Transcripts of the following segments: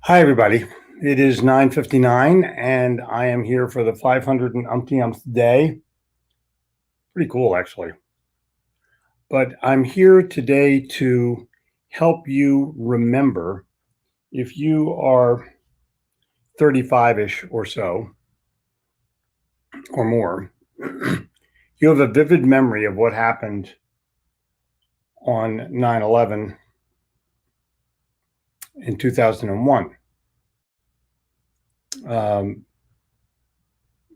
Hi, everybody. It is 9:59, and I am here for the 500 and umpteenth day. Pretty cool, actually. But I'm here today to help you remember, if you are 35-ish or so, or more, you have a vivid memory of what happened on 9/11 in 2001.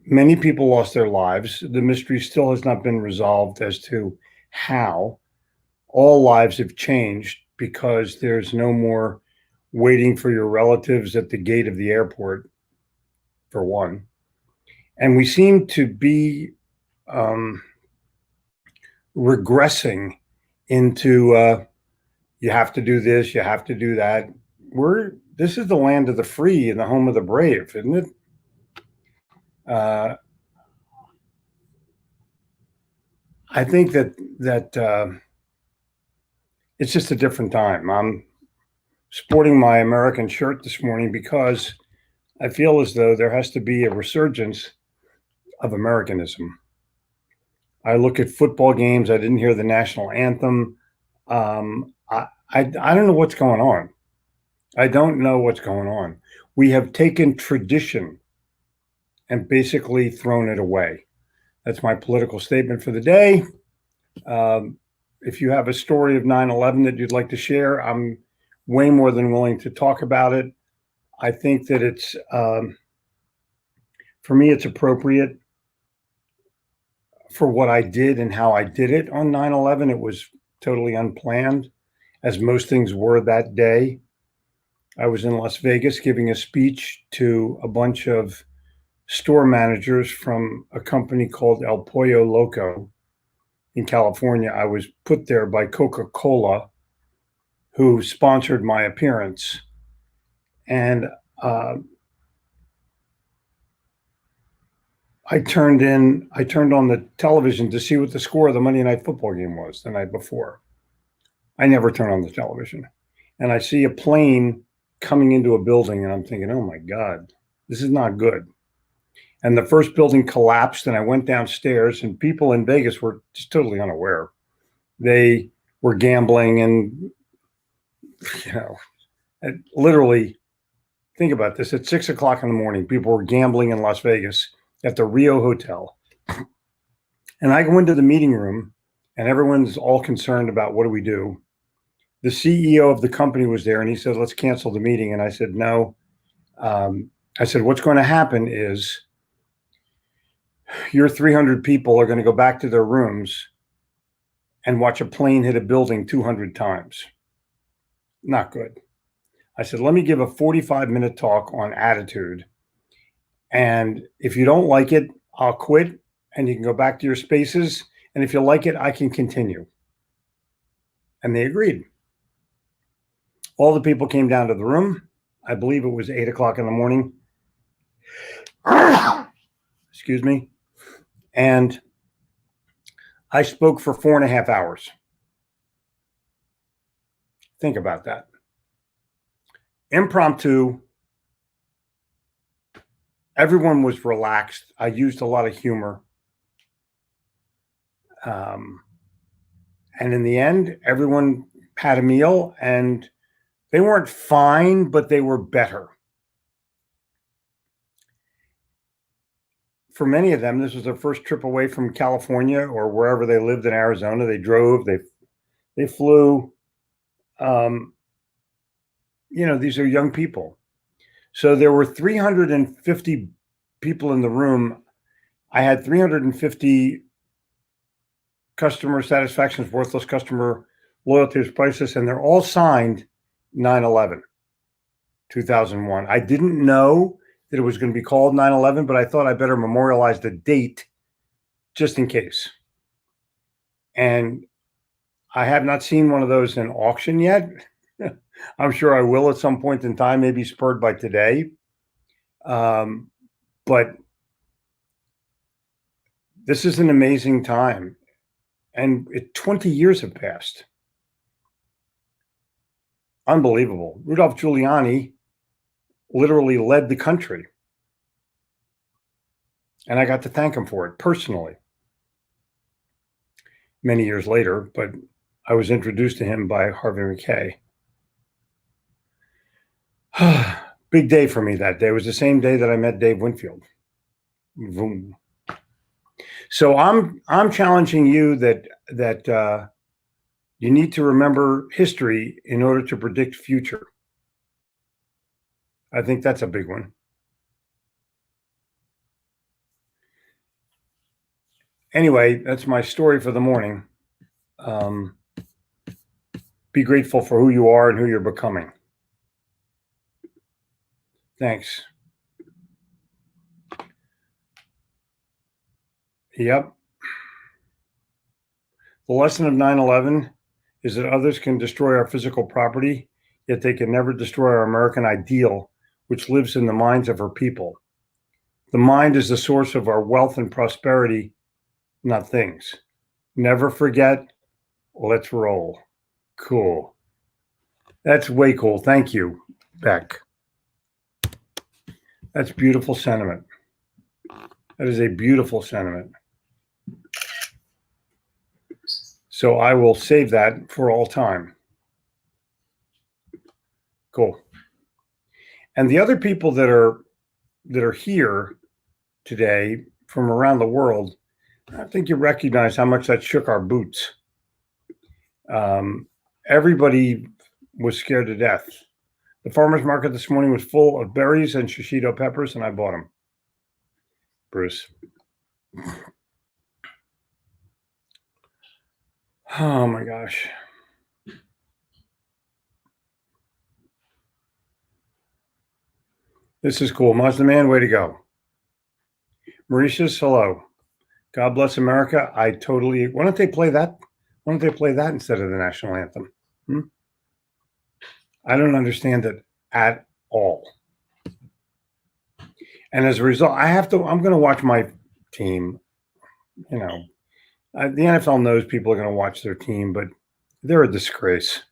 Many people lost their lives. The mystery still has not been resolved as to how. All lives have changed because there's no more waiting for your relatives at the gate of the airport, for one. And we seem to be regressing into you have to do this, you have to do that. This is the land of the free and the home of the brave, isn't it? I think that it's just a different time. I'm sporting my American shirt this morning because I feel as though there has to be a resurgence of Americanism. I look at football games. I didn't hear the national anthem. I don't know what's going on. I don't know what's going on. We have taken tradition and basically thrown it away. That's my political statement for the day. If you have a story of 9/11 that you'd like to share, I'm way more than willing to talk about it. I think that it's, for me, it's appropriate for what I did and how I did it on 9/11. It was totally unplanned, as most things were that day. I was in Las Vegas giving a speech to a bunch of store managers from a company called El Pollo Loco in California. I was put there by Coca-Cola, who sponsored my appearance. And I turned on the television to see what the score of the Monday Night Football game was the night before. I never turn on the television. And I see a plane coming into a building, and I'm thinking, oh my God, this is not good. And the first building collapsed, and I went downstairs, and people in Vegas were just totally unaware. They were gambling, and literally, think about this, at 6:00 in the morning, people were gambling in Las Vegas at the Rio Hotel. And I go into the meeting room, and everyone's all concerned about what do we do. The CEO of the company was there, and he said, let's cancel the meeting. And I said, no. I said, what's going to happen is your 300 people are going to go back to their rooms and watch a plane hit a building 200 times. Not good. I said, let me give a 45-minute talk on attitude. And if you don't like it, I'll quit and you can go back to your spaces. And if you like it, I can continue. And they agreed. All the people came down to the room. I believe it was 8:00 in the morning. Excuse me. And I spoke for 4.5 hours. Think about that. Impromptu. Everyone was relaxed. I used a lot of humor. And in the end, everyone had a meal, and they weren't fine, but they were better. For many of them, this was their first trip away from California or wherever they lived in Arizona. They drove, they flew. These are young people. So there were 350 people in the room. I had 350 customer satisfaction is worthless, customer loyalty is priceless, and they're all signed 9/11, 2001. I didn't know that it was going to be called 9/11, but I thought I better memorialize the date just in case. And I have not seen one of those in auction yet. I'm sure I will at some point in time, maybe spurred by today. But this is an amazing time. And 20 years have passed. Unbelievable. Rudolph Giuliani literally led the country. And I got to thank him for it personally many years later, but I was introduced to him by Harvey McKay. Big day for me that day. It was the same day that I met Dave Winfield. Boom. So I'm challenging you that you need to remember history in order to predict future. I think that's a big one. Anyway, that's my story for the morning. Be grateful for who you are and who you're becoming. Thanks. Yep. The lesson of 9/11 is that others can destroy our physical property, yet they can never destroy our American ideal, which lives in the minds of our people. The mind is the source of our wealth and prosperity, not things. Never forget, let's roll. Cool. That's way cool. Thank you, Beck. That's beautiful sentiment. That is a beautiful sentiment. So I will save that for all time. Cool. And the other people that are here today from around the world, I think you recognize how much that shook our boots. Everybody was scared to death. The farmer's market this morning was full of berries and shishito peppers, and I bought them. Bruce. Oh my gosh. This is cool. Mazda Man, way to go. Mauritius, hello. God bless America. I totally. Why don't they play that? Why don't they play that instead of the national anthem? I don't understand it at all. And as a result, I'm going to watch my team. You know, the NFL knows people are going to watch their team, but they're a disgrace.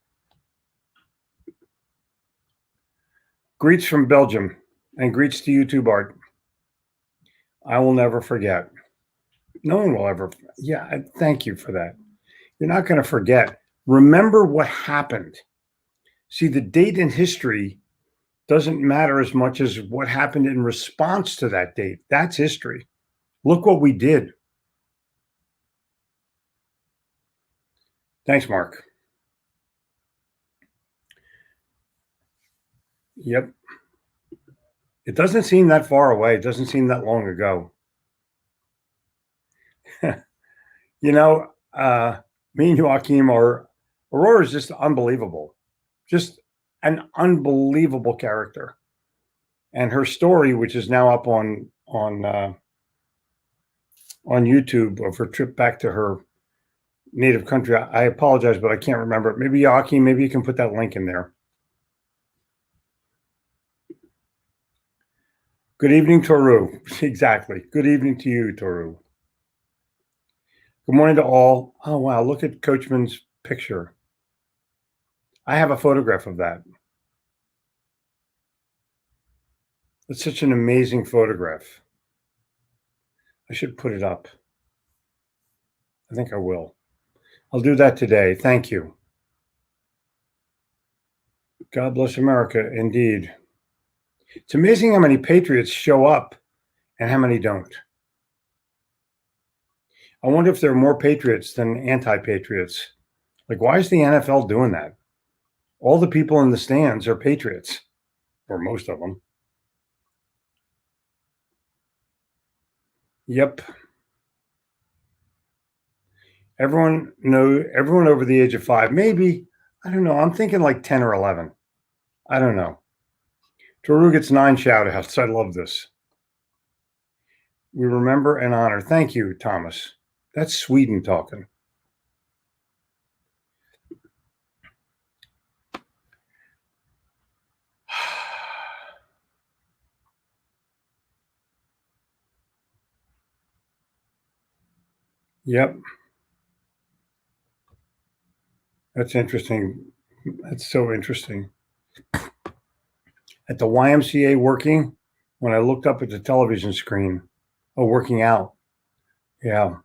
Greets from Belgium and greets to you too, Bart. I will never forget. No one will ever. Yeah, thank you for that. You're not going to forget. Remember what happened. See, the date in history doesn't matter as much as what happened in response to that date. That's history. Look what we did. Thanks, Mark. Yep. It doesn't seem that far away. It doesn't seem that long ago. You know, me and Joachim Aurora is just unbelievable. Just an unbelievable character. And her story, which is now up on YouTube of her trip back to her native country. I apologize, but I can't remember it. Maybe Joachim, maybe you can put that link in there. Good evening, Toru. Exactly. Good evening to you, Toru. Good morning to all. Oh, wow. Look at Coachman's picture. I have a photograph of that. It's such an amazing photograph. I should put it up. I think I will. I'll do that today. Thank you. God bless America, indeed. It's amazing how many patriots show up and how many don't. I wonder if there are more patriots than anti-patriots. Like, why is the NFL doing that? All the people in the stands are patriots, or most of them. Yep. Everyone over the age of 5, maybe, I don't know. I'm thinking like 10 or 11. I don't know. Toru gets 9 shout outs. I love this. We remember and honor. Thank you, Thomas. That's Sweden talking. Yep. That's interesting. That's so interesting. at the YMCA working when I looked up at the television screen. Oh, working out. Yeah.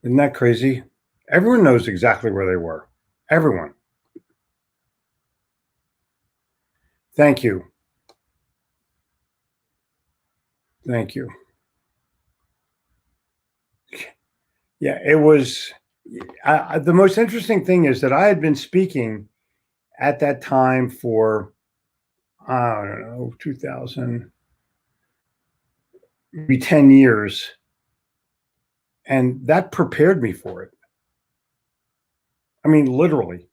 Isn't that crazy? Everyone knows exactly where they were. Everyone. Thank you. Thank you. Yeah, it was. The most interesting thing is that I had been speaking at that time for, I don't know, 2000, maybe 10 years. And that prepared me for it. I mean, literally.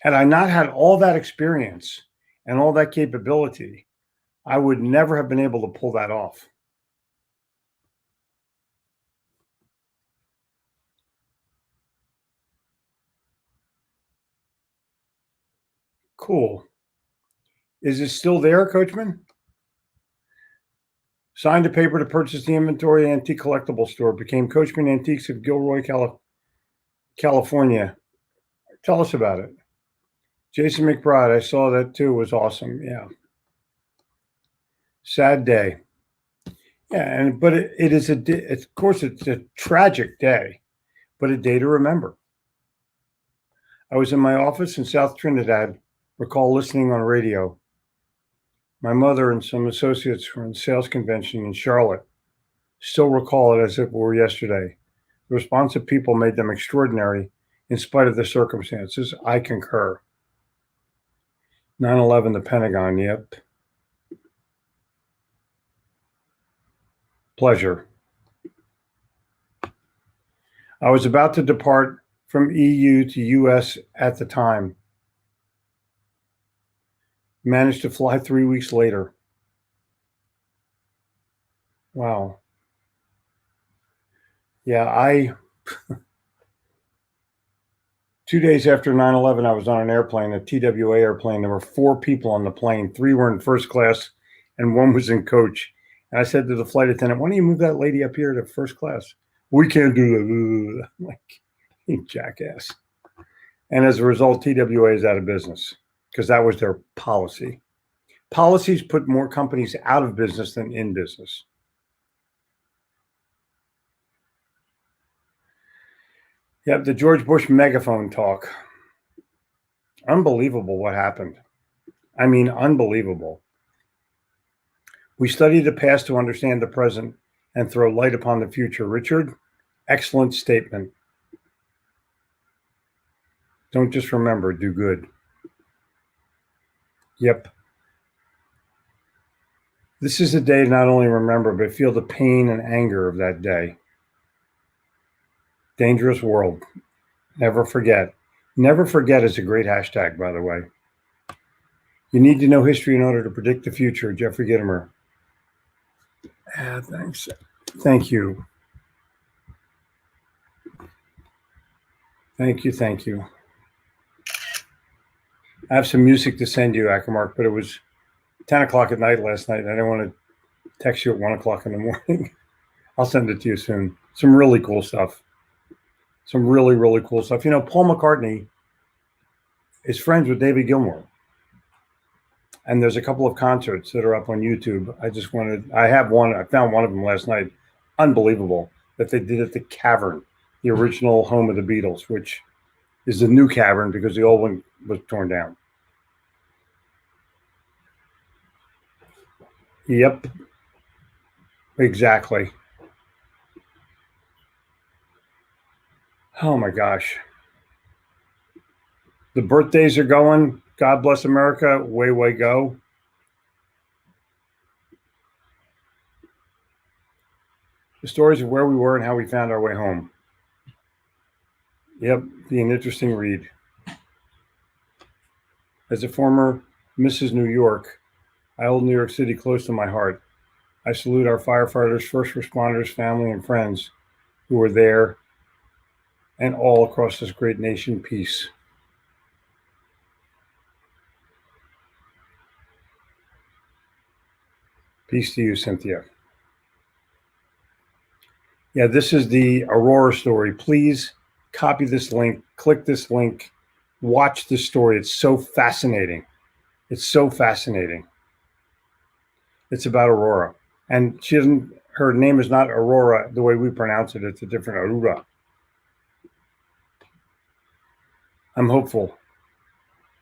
Had I not had all that experience and all that capability, I would never have been able to pull that off. Cool. Is it still there, Coachman? Signed a paper to purchase the inventory antique collectible store. Became Coachman Antiques of Gilroy, California. Tell us about it. Jason McBride, I saw that too. It was awesome. Yeah. Sad day. Yeah, but it is of course, it's a tragic day, but a day to remember. I was in my office in South Trinidad, recall listening on radio. My mother and some associates were in sales convention in Charlotte. Still recall it as if it were yesterday. The response of people made them extraordinary in spite of the circumstances. I concur. 9/11, the Pentagon, yep. Pleasure. I was about to depart from EU to US at the time. Managed to fly 3 weeks later. Wow. Yeah, 2 days after 9/11, I was on an airplane, a TWA airplane. There were 4 people on the plane. 3 were in first class and 1 was in coach. And I said to the flight attendant, why don't you move that lady up here to first class? We can't do that. I'm like, you jackass. And as a result, TWA is out of business because that was their policy. Policies put more companies out of business than in business. Yep, the George Bush megaphone talk. Unbelievable what happened. I mean, unbelievable. We study the past to understand the present and throw light upon the future. Richard, excellent statement. Don't just remember, do good. Yep. This is a day to not only remember, but feel the pain and anger of that day. Dangerous world. Never forget. Never forget is a great hashtag, by the way. You need to know history in order to predict the future. Jeffrey Gitomer. Thanks. Thank you. Thank you. Thank you. I have some music to send you, Akermark, but it was 10 o'clock at night last night. I didn't want to text you at 1 o'clock in the morning. I'll send it to you soon. Some really cool stuff. Some really, really cool stuff. You know, Paul McCartney is friends with David Gilmour. And there's a couple of concerts that are up on YouTube. I found one of them last night. Unbelievable that they did at the Cavern, the original home of the Beatles, which is the new Cavern because the old one was torn down. Yep. Exactly. Oh my gosh. The birthdays are going. God bless America. Way, way go. The stories of where we were and how we found our way home. Yep, be an interesting read. As a former Mrs. New York, I hold New York City close to my heart. I salute our firefighters, first responders, family, and friends who are there and all across this great nation. Peace. Peace to you, Cynthia. Yeah, this is the Aurora story. Please copy this link, click this link, watch this story. It's so fascinating. It's so fascinating. It's about Aurora. And her name is not Aurora the way we pronounce it. It's a different Aurora. I'm hopeful.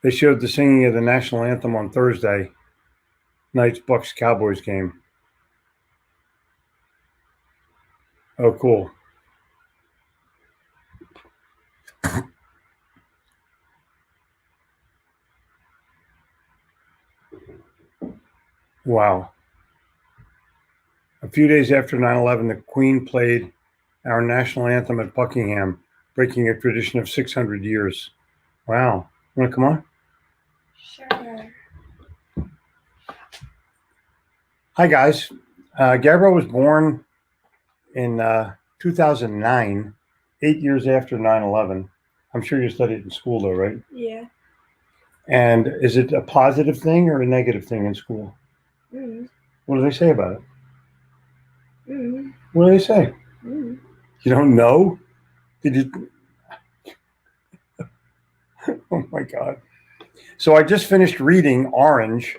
They showed the singing of the National Anthem on Thursday night's Bucs Cowboys game. Oh, cool. Wow. A few days after 9/11, the Queen played our national anthem at Buckingham, breaking a tradition of 600 years. Wow. You want to come on? Sure. Hi, guys. Gabrielle was born in 2009, 8 years after 9/11. I'm sure you studied in school, though, right? Yeah. And is it a positive thing or a negative thing in school? What do they say about it? What do they say? You don't know? Did you? Oh my God. So I just finished reading Orange,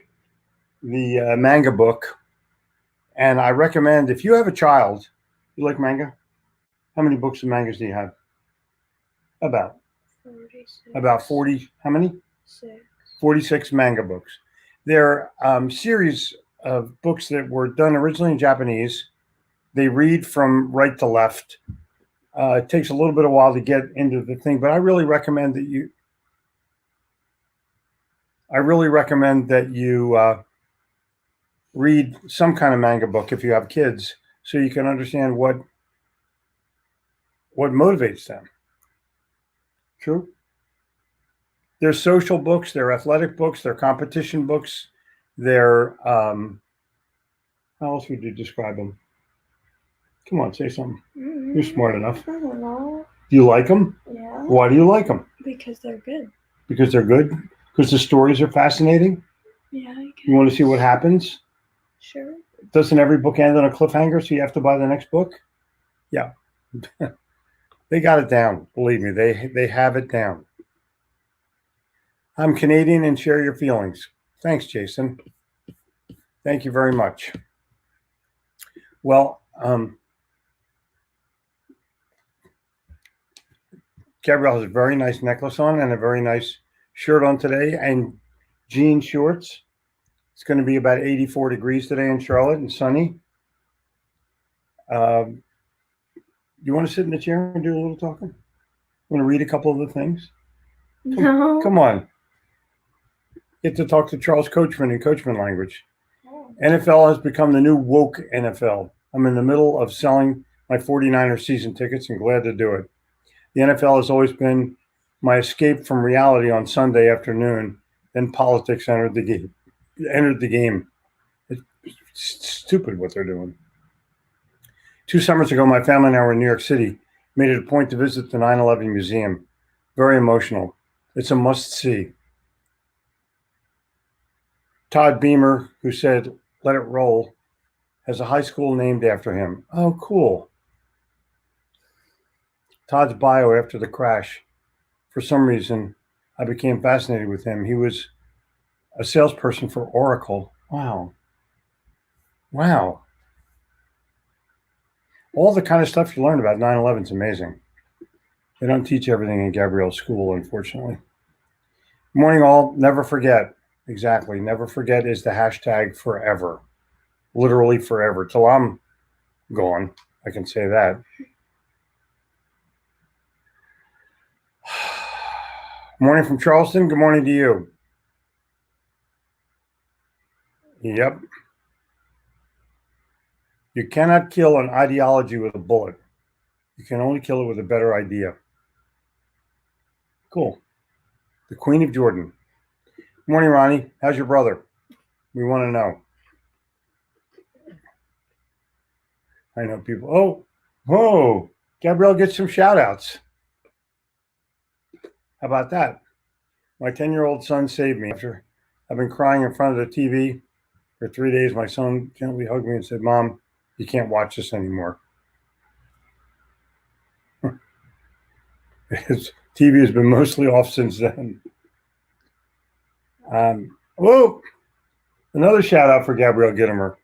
the manga book. And I recommend, if you have a child, you like manga? How many books and mangas do you have? About 46. About 40. How many? 6. 46 manga books. They're series of books that were done originally in Japanese. They read from right to left. It takes a little bit of a while to get into the thing, but I really recommend that you read some kind of manga book if you have kids, so you can understand what motivates them. True. They're social books, they're athletic books, they're competition books, they're how else would you describe them? Come on, say something. You're smart enough. I don't know. Do you like them? Yeah. Why do you like them? Because they're good. Because they're good? Because the stories are fascinating? Yeah, I guess. You want to see what happens? Sure. Doesn't every book end on a cliffhanger, so you have to buy the next book? Yeah. They got it down. Believe me, they have it down. I'm Canadian and share your feelings. Thanks, Jason. Thank you very much. Well, Gabrielle has a very nice necklace on and a very nice shirt on today and jean shorts. It's going to be about 84 degrees today in Charlotte and sunny. You want to sit in the chair and do a little talking? Want to read a couple of the things? No. Come on. Get to talk to Charles Coachman in Coachman language. Oh. NFL has become the new woke NFL. I'm in the middle of selling my 49ers season tickets and glad to do it. The NFL has always been my escape from reality on Sunday afternoon. Then politics entered the game. It's stupid what they're doing. 2 summers ago, my family and I were in New York City. Made it a point to visit the 9/11 Museum. Very emotional. It's a must-see. Todd Beamer, who said, "Let it roll," has a high school named after him. Oh, cool. Todd's bio after the crash. For some reason, I became fascinated with him. He was a salesperson for Oracle. Wow. All the kind of stuff you learn about 9/11 is amazing. They don't teach everything in Gabrielle's school, unfortunately. Morning, all. Never forget. Exactly. Never forget is the hashtag forever. Literally forever. Till I'm gone. I can say that. Morning from Charleston. Good morning to you. Yep. You cannot kill an ideology with a bullet. You can only kill it with a better idea. Cool. The Queen of Jordan. Morning, Ronnie. How's your brother? We want to know. I know people. Oh, whoa. Gabrielle gets some shout outs. How about that? My 10-year-old son saved me. After I've been crying in front of the TV for 3 days, my son gently hugged me and said, "Mom, you can't watch this anymore." His TV has been mostly off since then. Whoa! Another shout out for Gabrielle Gitomer.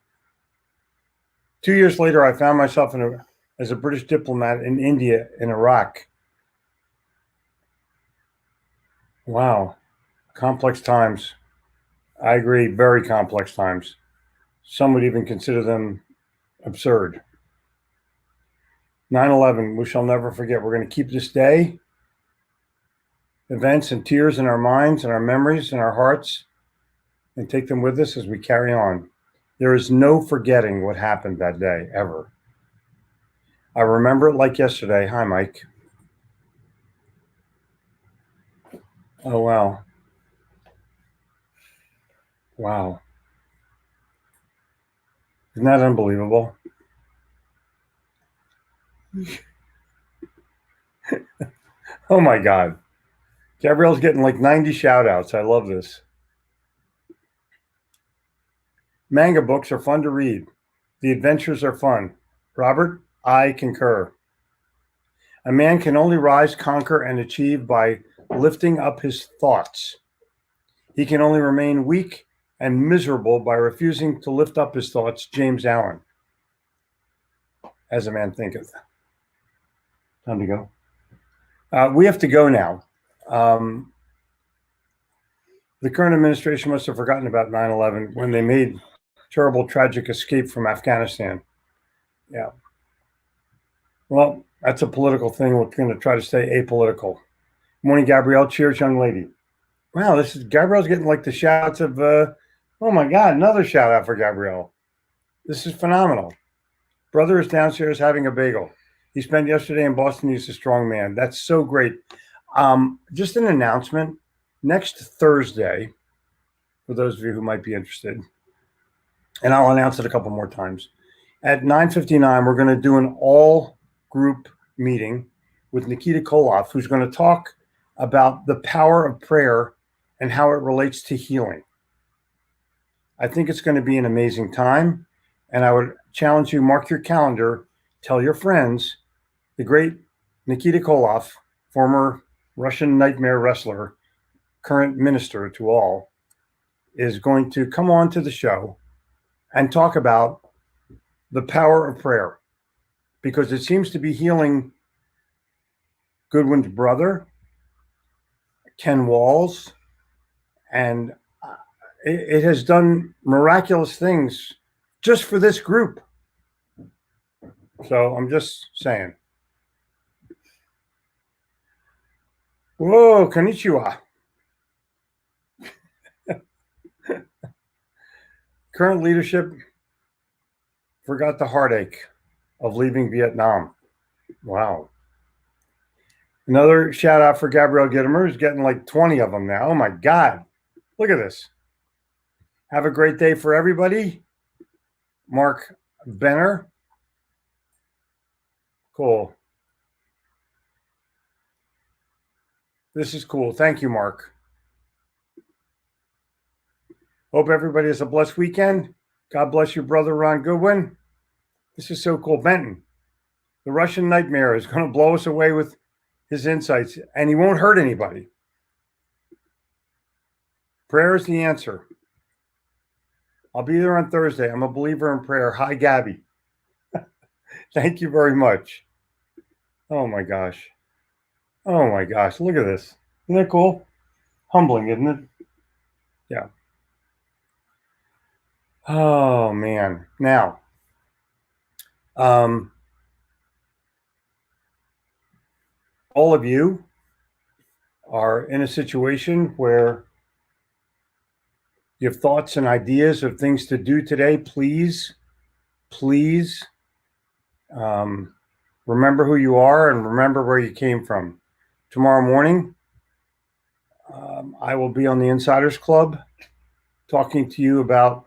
2 years later, I found myself as a British diplomat in India and Iraq. Wow. Complex times. I agree, very complex times. Some would even consider them absurd. 9/11, we shall never forget. We're going to keep this day, events and tears in our minds and our memories and our hearts, and take them with us as we carry on. There is no forgetting what happened that day, ever. I remember it like yesterday. Hi, Mike. Oh, wow. Wow. Isn't that unbelievable? Oh, my God. Gabrielle's getting like 90 shout outs. I love this. Manga books are fun to read. The adventures are fun. Robert, I concur. A man can only rise, conquer, and achieve by lifting up his thoughts. He can only remain weak and miserable by refusing to lift up his thoughts. James Allen. As a man thinketh. Time to go. We have to go now. The current administration must have forgotten about 9/11 when they made terrible, tragic escape from Afghanistan. Yeah. Well, that's a political thing. We're going to try to stay apolitical. Morning, Gabrielle. Cheers, young lady. Wow, Gabrielle's getting like the shouts of, oh my God, another shout out for Gabrielle. This is phenomenal. Brother is downstairs having a bagel. He spent yesterday in Boston. He's a strong man. That's so great. Just an announcement. Next Thursday, for those of you who might be interested, and I'll announce it a couple more times, at 9:59, we're going to do an all-group meeting with Nikita Koloff, who's going to talk about the power of prayer and how it relates to healing. I think it's going to be an amazing time, and I would challenge you, mark your calendar, tell your friends, the great Nikita Koloff, former Russian nightmare wrestler, current minister to all, is going to come on to the show and talk about the power of prayer, because it seems to be healing Goodwin's brother, Ken Walls, and it has done miraculous things just for this group. So I'm just saying. Whoa, konnichiwa. Current leadership forgot the heartache of leaving Vietnam. Wow. Another shout out for Gabrielle Gitomer, who's getting like 20 of them now. Oh my God. Look at this. Have a great day for everybody. Mark Benner. Cool. This is cool. Thank you, Mark. Hope everybody has a blessed weekend. God bless your brother, Ron GOODwin. This is so cool. Benton, the Russian nightmare, is going to blow us away with his insights, and he won't hurt anybody. Prayer is the answer. I'll be there on Thursday. I'm a believer in prayer. Hi, Gabby. Thank you very much. Oh, my gosh. Oh, my gosh. Look at this. Isn't that cool? Humbling, isn't it? Yeah. Oh, man. Now, all of you are in a situation where you have thoughts and ideas of things to do today. Please remember who you are and remember where you came from. Tomorrow morning, I will be on the Insiders Club talking to you about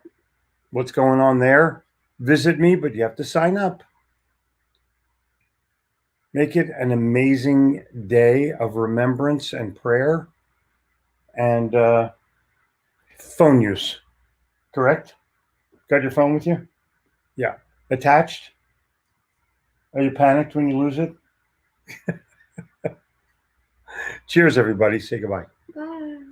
what's going on there. Visit me, but you have to sign up. Make it an amazing day of remembrance and prayer and phone use. Correct? Got your phone with you? Yeah. Attached? Are you panicked when you lose it? Cheers, everybody. Say goodbye. Bye.